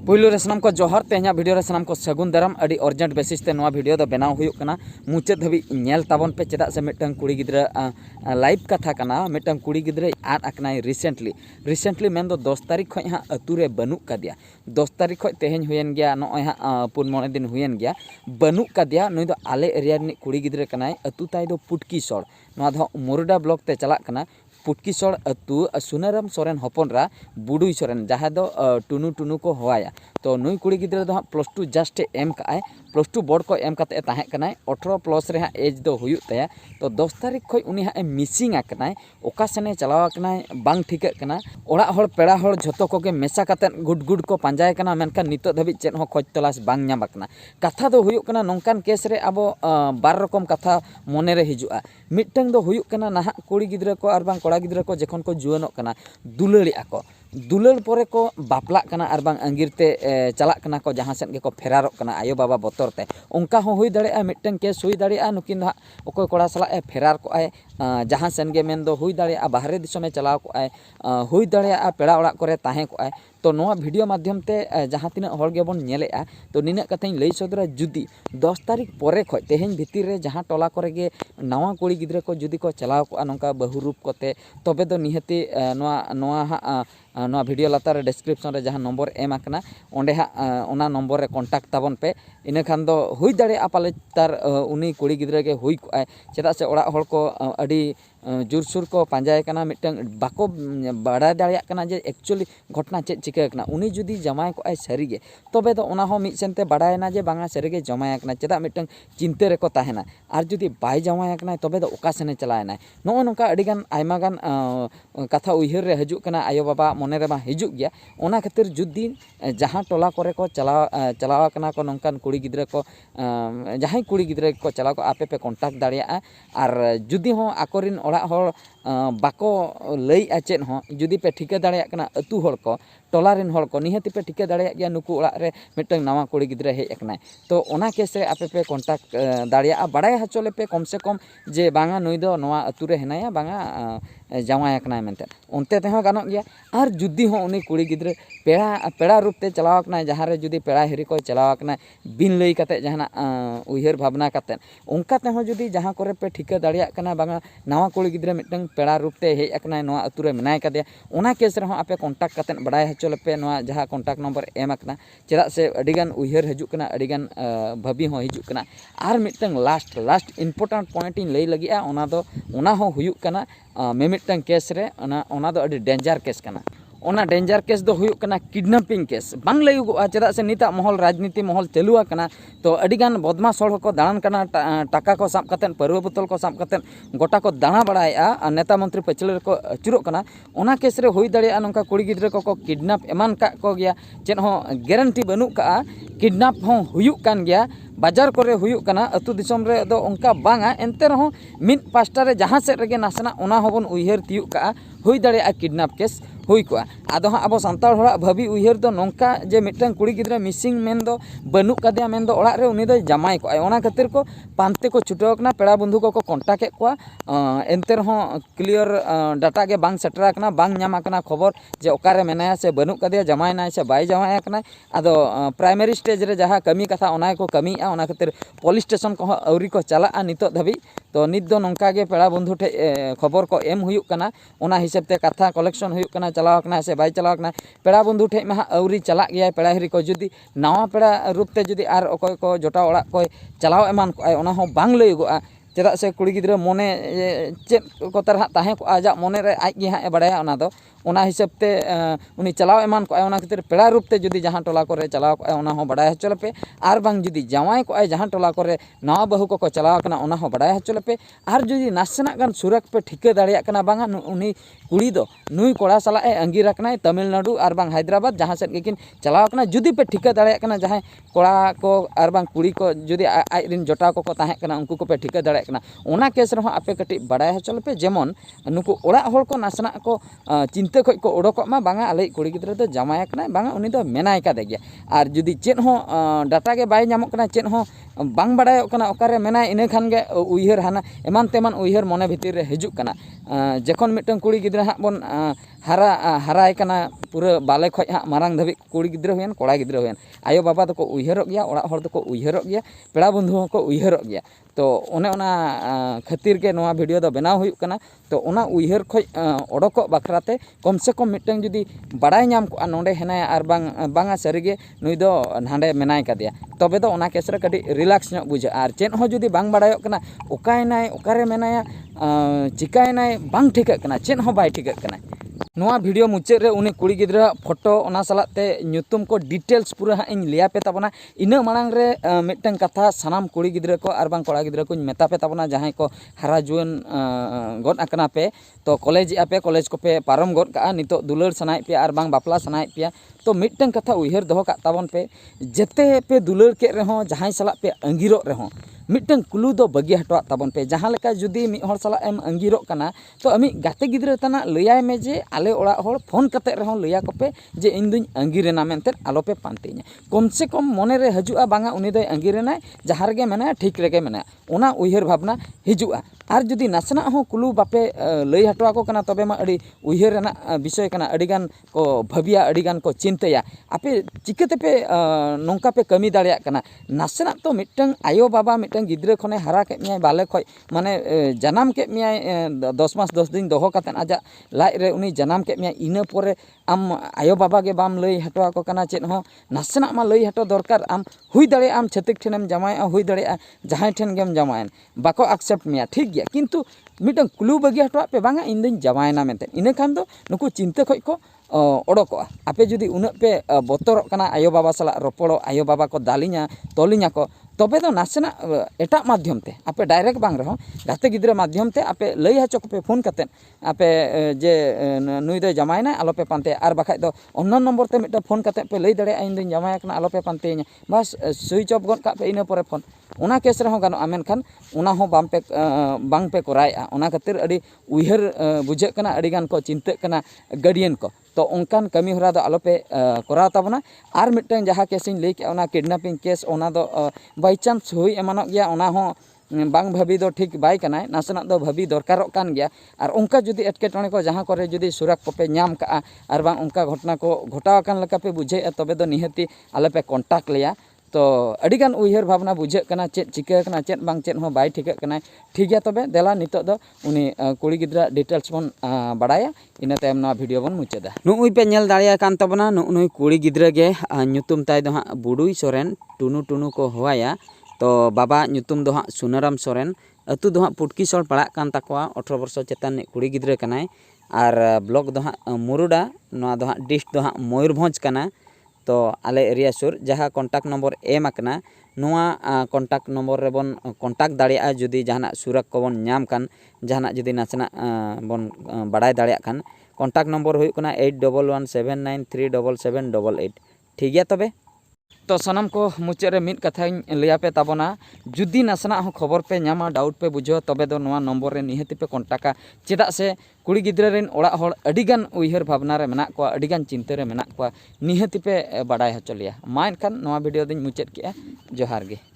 पुलू रे सामान को जोहर तेहना वीडियो रे सामान को सगुन दाराम अड़ी अर्जेंट बेसिस ते नोआ वीडियो दो बनाव हुयुक कना मुचाद धाबी नेल ताबन पे चेदा से मिटन कुड़ी गिद्रा लाइव कथा कना मिटन कुड़ी गिद्रा आद अकनाय रिसेंटली मेन दो 10 तारीख खय हा अतु रे बनुक कादिया 10 तारीख खय तेहेन हुयन गया नोय हा पुन मोने दिन हुयन गया बनुक कादिया नुई दो आले एरिया रे कुड़ी गिद्रा कनाय अतु ताय दो पुटकी सर नोआ दो मुरुडा ब्लॉक ते चला कना पुटकी सड़ अतु सुनाराम सोरेन हपनरा बुडुई सोरेन जहाँ दो टुनु टुनु को हवाया तो नुई कुड़ी गिद्रा दो +2 जस्ट एम काए +2 बोर्ड को एम काते ताहे कनाय 18 प्लस रे एज दो हुयुक ताया तो 10 तारीख खय उनी हा मिसिंग आकनाय ओका सेने चलाव कनाय बांग ठिकाक कना ओड़ा हड़ पेड़ा हड़ झतो कोगे मेसा काते गुड को पांजाय कना मेनखान नितो धाबि चेद हो खोज तलाश बांग ᱧᱟᱢ आकना कथा दो हुयुक कना नोंकान केस रे आबो बार रकम कथा मने रे हिजुआ मिटंग दो हुयुक कना नाहा कुड़ी गिद्रा को आर बांग कोड़ा गिद्रा को जखन को जुआनोक कना दुलड़ी आको दुलड़ परे को बापला कना आर बांग अंगीर ते चला कना को जहाँ सेन को फेरारोक कना आयो बाबा बोतर ते उनका हो हुई दाड़े मिटंग केस हुई दाड़े नुकिन दो ओको कोड़ा सला फेरार को आए जहाँ सेन गे मेन दो हुई दाड़े बाहरे दिसमे चलाव को आए हुई दाड़े पेड़ा ओड़ा करे ताहे को आए तो नोआ वीडियो माध्यम ते जहाँ तीना हर गे बोन नेलेआ तो निना कथाई लई सदरा जुदी 10 तारीख परे खय तेहेन भितिर रे जहाँ टोला करे गे नवा कुड़ी गिद्रा को जुदी को चलाव को नोंका बहु रूप कोते तबे दो निहति नोआ वीडियो लातार डिस्क्रिप्शन रे जहाँ नंबर एम आकना ओंडे हा ओना नंबर रे कॉन्टैक्ट ताबन पे इना खान दो हुई दाड़े पाले तार उनी कुड़ी गिद्रा गे हुई को चेदा से ओड़ा हड़ को अड़ी जोरसोर को पांजाय कना मिटंग बाको बाड़ा दाड़िया कना जे एक्चुअली घटना चेद चिका कना उनी जुदी जमाय को आय सरीगे तबे दो ओना हो मिट सेनते बाड़ायना जे बांगा सरीगे जमाय कना चेदा मिटंग चिंते रेको ताहेना आर जुदी बाय जमाय कना तबे दो ओका सेने चलायना नो नोंका अडिगान आयमा गान कथा उइहर रे हजू कना आयो बाबा मने रे मा हिजू गया ओना खातिर जुदी जहाँ टोला करे को चलाव कना को नोंकान कुड़ी गिद्रा को जहां कुड़ी गिद्रा को चलाव को आपे पे कॉन्टैक्ट दाड़िया आर जुदी हो आकोरिन ओड़ा हड़ बाको लई चेद हो जुदी पे ठिका दाड़िया कना अतु हड़ को टोला रिन हड़ को निहति पे ठिका दाड़िया गया नुकु ओड़ा रे मिटंग नवा कुड़ी गिद्रा हेज अकनाय तो ओना केस रे आपे पे कॉन्टैक्ट दाड़िया बाड़ाय हचोले पे कम से कम जे बांगा नुई दो नवा अतु रे हेनाया बांगा जावाय अकनाय मेनते उनते ते हो गानोक गया आर जुदी हो उनी कुड़ी गिद्रा पेड़ा रूप ते चलाव अकनाय जहाँ रे जुदी पेड़ा हिरी को चलाव अकनाय बिन लई काते जहाना उइहर भावना काते उनका ते हो जुदी जहाँ करे पे ठिका दाड़िया कना बांगा नवा कुड़ी गिद्रा मिटंग पेड़ा रूप ते हेज अकनाय नवा अतु रे मेनाय कादे ओना केस रे हो आपे कॉन्टैक्ट काते बाड़ाय हचोले पे नवा जहाँ कॉन्टैक्ट नंबर एम अकना चेदा से अडिगान उइहर हजू कना अडिगान भाबी हो हिजू कना आर मिटंग लास्ट इम्पोर्टेंट पॉइंट इन लई लगिया ओना हो हुयुक कना मिमिटंग केस रे ओना दो अडी डेंजर केस कना ओना डेंजर केस दो हुयुक कना किडनैपिंग केस बांग लयुगोआ चेदा से निता महल राजनीति महल चलुआ कना तो अडिगान बदमाश हड़ को दाड़ान कना टाका को साब कतेन परवा बोतल को साब कतेन गोटा को दाणा बाड़ाया नेता मंत्री पचले को अचुरोग कना ओना केस रे हुई दाड़िया नोंका कुड़ी गिद्रा को किडनैप एमान का को गया चेद हो गारंटी बनु का किडनैप हो हुयुक कान गया बाजार करे हुयुक कना अतु दिसम रे दो उनका बांगा एनते रहो मिड पास्टा रे जहाँ सेद रेगे नासना ओना होबन उइहर तियुक का हुई दाड़िया किडनैप केस हुई को आदो हाँ अब सांताड़ हड़ा भाभी उइहर दो नोंका जे मिटन कुड़ी गिद्रा मिसिंग मेन दो बनु कादिया मेन दो ओड़ा रे उनी दो जमाय को ओना खातिर को पांते को छुटाव कना पेड़ा बंधु को कॉन्टैक्ट के को एनते रहो क्लियर डाटा के बांग सेटरा कना बांग ᱧᱟᱢ कना खबर जे ओकारे मेनाया से बनु कादिया जमाय नाय से बाय जमाय कना आदो प्राइमरी स्टेज रे जहाँ कमी कथा ओना को कमी ओना खातिर पुलिस स्टेशन को अवरी को चला नितो धाबी तो नित दो नोंका गे पेड़ा बंधु ठे खबर को एम हुयुक कना ओना हिसाब ते कथा कलेक्शन हुयुक कना चलाव कना से बाय चलाव कना पेड़ा बंधु ठे मा अवरी चला गया पेड़ा हिरी को जुदी नवा पेड़ा रूप ते जुदी आर ओकोय को जोटा ओड़ा को चलाव एमान को ओना हो बांग लयुगोआ चेदा से कुड़ी गिद्रा मोने चेद को तरह ताहे को आजा मोने रे आज गे हाँ बाड़ाया ओना दो ओना हिसाब ते उनी चलाव एमान को ओना खातिर पेड़ा रूप ते जुदी जहाँ टोला करे चलाव को ओना हो बाड़ाय हचोले पे आर बांग जुदी जावाय को जहाँ टोला करे नवा बहु को चलाव कना ओना हो बाड़ाय हचोले पे आर जुदी नासना गान सुरक पे ठिका दाड़िया कना बांगा उनी कुड़ी दो नुई कोड़ा सला अंगीर अकनाय तमिलनाडु आर बांग हैदराबाद जहाँ सेद गेकिन चलाव कना जुदी पे ठिका दाड़िया कना जहाँ कोड़ा को आर बांग कुड़ी को जुदी आज रिन जोटा को ताहे कना उनको को पे ठिका दाड़िया कना ओना केस रहो आपे कटी बाड़ाय हचोले पे जेमन नुकु ओड़ा हड़ को नासना को चिंता खय को ओडोक मा बांगा आले कुड़ी गिद्रा दो जमाय कना बांगा उनी दो मेनाय कादे गया आर जुदी चेद हो डाटा के बाय ᱧᱟᱢᱚᱜ कना चेद हो बांग बड़ायोग कना ओकारे मेनाय इना खान गे उइहर हाना एमान तेमान उइहर मने भितर रे हिजुग कना जखन मिटन कुड़ी गिद्रा हां बन हाराय कना पूरा बाले खय हां मारांग धाबि कुड़ी गिद्रा हुयन कोड़ा गिद्रा हुयन आयो बाबा दको उइहरग गया ओड़ा हर दको उइहरग गया पेड़ा बंधु हको उइहरग गया तो ओने ओना खातिर के नोआ वीडियो दो बनाव हुयुग कना तो ओना उइहर खय ओडोको बाखराते कम से कम मिटन जुदी बड़ाय नाम को नोंडे हेनाय आर बांगा सारिगे नुई दो हांडे मेनाय कादिया तबे दो ओना केस रे कटी रिलैक्स ᱧᱚᱜ बुझा आर चेन हो जुदी बांग बड़ायोग कना ओकायनाय ओकारे मेनाया चिकायनाय बांग ठिकाग कना चेन हो बाय ठिकाग कना नोआ वीडियो मुचाद रे उनी कुड़ी गिद्रा फोटो ओना सालाते ᱧᱩᱛᱩᱢ को डिटेल्स पूरा हाँ इन लिया पे ताबना इना मांग रे मिटन कथा सानाम कुड़ी गिद्रा को आर बांग कोड़ा गिद्रा को मेता पे ताबना जहां को हारा जुआन गद आकना पे तो कॉलेज आपे कॉलेज को पे पारम गद का नितो दुलार सनाय पे आर बांग बापला सनाय पे तो मिटन कथा उइहर दोहो का ताबन पे जेते पे दुलार के रहो जहां साला पे अंगिरो रहो मिटन कुलू दो बगी हटवा ताबन पे जहां लेका जुदी मि हर साला एम अंगिरो कना तो अमी गाते गिद्रा तना लयाय में जे आले ओड़ा हर फोन कते रहो लया को पे जे इन दुई अंगिरेना मेनते आलो पे पांतेኛ कम से कम मने रे हजुआ बांगा उनी दो अंगिरेना जहां रे मेना ठीक रेगे मेना ओना उइहर भावना हिजुआ आर जुदी नासना हो कुलू बापे लय हटवा को कना तबे मा अड़ी उइहर रेना विषय कना अड़ीगान को भाबिया अड़ीगान को चिंतया आपे चिकते पे नोंका पे कमी दाड़िया कना नासना तो मिटन आयो बाबा मिटन गिद्रे खने हारा के मियाय बाले खय माने जनाम के मियाय 10 मास 10 दिन दोहो कातेन आजा लाइ रे उनी जनाम के मियाय इना परे आम आयो बाबा के बाम लय हटवा को कना चेन हो नासना मा लय हटो दरकार आम हुई दाड़े आम छतिक ठेनेम जमाया हुई दाड़े जहां ठेन गेम जमायन बाको एक्सेप्ट मिया ठीक गया किंतु मिटन कुलू बगी हटवा पे बांगा इन दिन जमायना मेनते इना खान दो नुकु चिंता खय को ओडोको आपे जुदी उना पे बतरक कना आयो बाबा साला रोपड़ो आयो बाबा को दालिया तोलिया को तबे तो नासेना एटा माध्यम ते आपे डायरेक्ट बांग रहो गाते गिद्रा माध्यम ते आपे लय हचो पे फोन कते आपे जे नुई दो जमायना आलो पे पांते आर बाखाय दो अन्य नंबर ते मिटा फोन कते पे लय दड़े इन दिन जमाय कना आलो पे पांतेኛ बस स्विच ऑफ गद का पे इना परे फोन ओना केस रहो गानो आमेन खान ओना हो बांग पे कराया ओना खातिर अड़ी उइहर बुझे कना अड़ी गान को चिंता कना गार्डियन को तो उनकान कमी हरा दो आलो पे कराव ताबना आर मिटन जहां केस इन लई के ओना किडनैपिंग केस ओना दो बाई चांस हुई एमानो गया ओना हो बांग भाभी दो ठीक बाय कनाय नासना दो भाभी दरकारो कान गया और उनका जुदी एटकेटणे को जहां करे जुदी सुरक को पे नाम का और बांग उनका घटना को घटाव कान लका पे बुझे तबे दो निहती आले पे कांटेक्ट लिया तो अड़ीगान उइहर भावना बुझे कना चेत चिका कना चेत बांग चेत हो बाय ठिका कना ठीक गया तबे देला नितो दो उनी कुड़ी गिद्रा डिटेल्स बन बड़ाया इना तायम ना वीडियो बन मुचादा नुई पे नेल दाड़िया कान तबना नुई कुड़ी गिद्रा गे ᱧᱩᱛᱩᱢ ताय दो हां बुडुई सोरेन टुनु टुनु को होवाया तो बाबा ᱧᱩᱛᱩᱢ दो हां सुनाराम सोरेन अतु दो हां पुटकीसोल पड़ा कान ताकवा 18 वर्ष चेतन कुड़ी गिद्रा कनाय आर ब्लॉक दो हां मुरुडा नोआ दो हां डिस्ट्रिक्ट दो हां मयूरभंज कना तो आले एरिया सुर जहाँ कॉन्टैक्ट नंबर एम आकना नोआ कॉन्टैक्ट नंबर रे बन कॉन्टैक्ट दाड़िया जुदी जहाना सुरक को बन नाम कान जहाना जुदी नासना बन बड़ाय दाड़िया कान कॉन्टैक्ट नंबर हुई कना 8117937788 ठीक गया तबे तो सनम को मुचाद रे मिट कथा लिया पे ताबना जुदी नासना हो खबर पे नामा डाउट पे बुझो तबे दो नोआ नंबर रे निहति पे कॉन्टैक्टा चेदा से कुड़ी गिद्रा रेन ओड़ा हर अडिगान उइहर भावना रे मेना को अडिगान चिंता रे मेना को निहति पे बड़ाय हचो लिया मा एनखान नोआ वीडियो दिन मुचाद के जोहार गे।